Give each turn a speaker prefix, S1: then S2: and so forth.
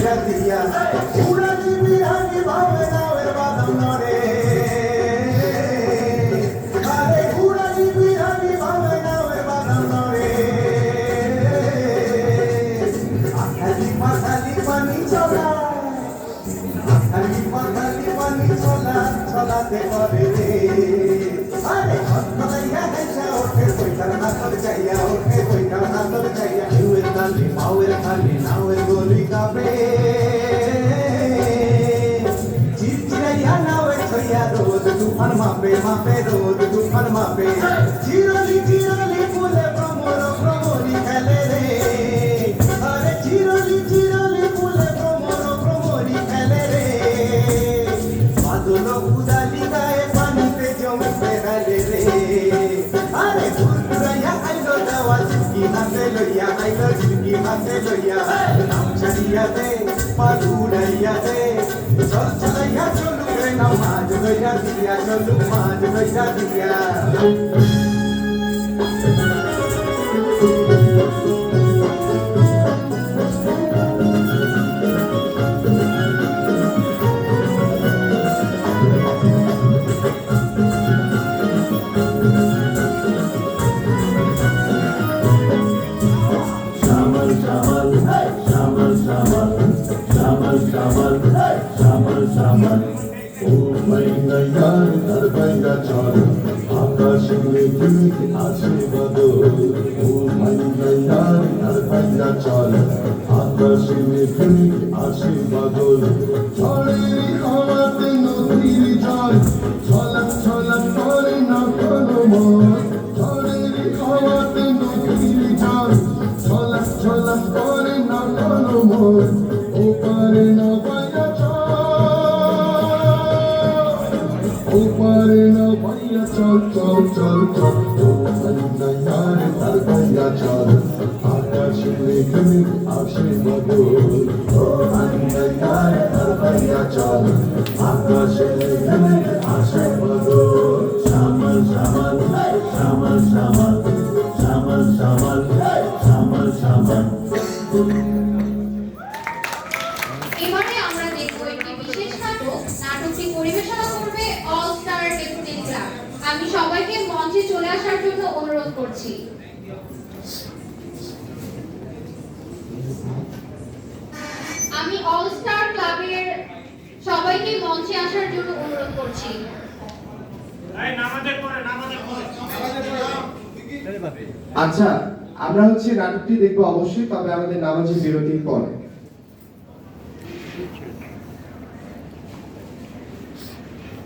S1: কইরা দিয়া উড়ালি বিরানি ভাবে নাওয়ের বাদাম নড়ে আরে উড়ালি বিরানি ভাবে নাওয়ের বাদাম নড়ে আখালি পাখালি পানি চলা আখালি পাখালি পানি চলা চলাতে পারে রে আরে হতলাইয়া হেসা ওঠে কইতার হাতর চাইয়া ওঠে কইতার হাতর চাইয়া ঢেউয়ের তালে পাওয়ের খালে নাওয়ের গলি কাঁপে চিরচিরাইয়া নাওয়ের ছইয়া রোদ তুফান মাপে মাপে রোদ তুফান মাপে চিরলি চিরলি ফুলে ভ্রমর ভ্রমরি খেলে রে আরে চিরলি চিরলি ফুলে ভ্রমর ভ্রমরি খেলে রে বাদল উদালি গায়ে পানিতে জমে বেড়ালে রে আরে ঘুরাইয়া আইলো দেওয়া ঝুঁকি হাতে লইয়া আইলো ঝুঁকি হাতে লইয়া নাম ছাড়িয়া দে পা ঘুরাইয়া দে চল চলাইয়া চলু রে নাও মাঝ লইয়া দিয়া চলু মাঝ লইয়া দিয়া
S2: ও মাইনা ইয়ার তার বাইনা চল আকাশে মেঘে আসে বদল ও মাইনা ইয়ার তার বাইনা চল আকাশে মেঘে আসে বদল ঝড়ের হাওয়াতে নদীর জল ছলক ছলক করে না কোনো মন ঝড়ের হাওয়াতে নদীর জল ছলক ছলক করে না কোনো মন ও পারে না বাইনা ওপারে না ভাইয়া চল চল চল চল ও মাইনা ইয়ার তার ভাইয়া চল আকাশে মেঘে আসে বদল ও মাইনা ইয়ার তার ভাইয়া চল আকাশে মেঘে আসে বদল শ্যামল শ্যামল শ্যামল শ্যামল শ্যামল শ্যামল শ্যামল শ্যামল
S3: এবারে আমরা দেখব একটি বিশেষ নাটক। নাটকটি পরিবেশনা করবে অল স্টার ডেপুটি ক্লাব। আমি সবাইকে মঞ্চে চলে আসার জন্য অনুরোধ করছি। আমি অল স্টার ক্লাবের সবাইকে মঞ্চে আসার জন্য অনুরোধ করছি।
S4: আচ্ছা, আমরা নাটকটি দেখবো অবশ্যই, তবে আমাদের নামাজের বিরতির পরে।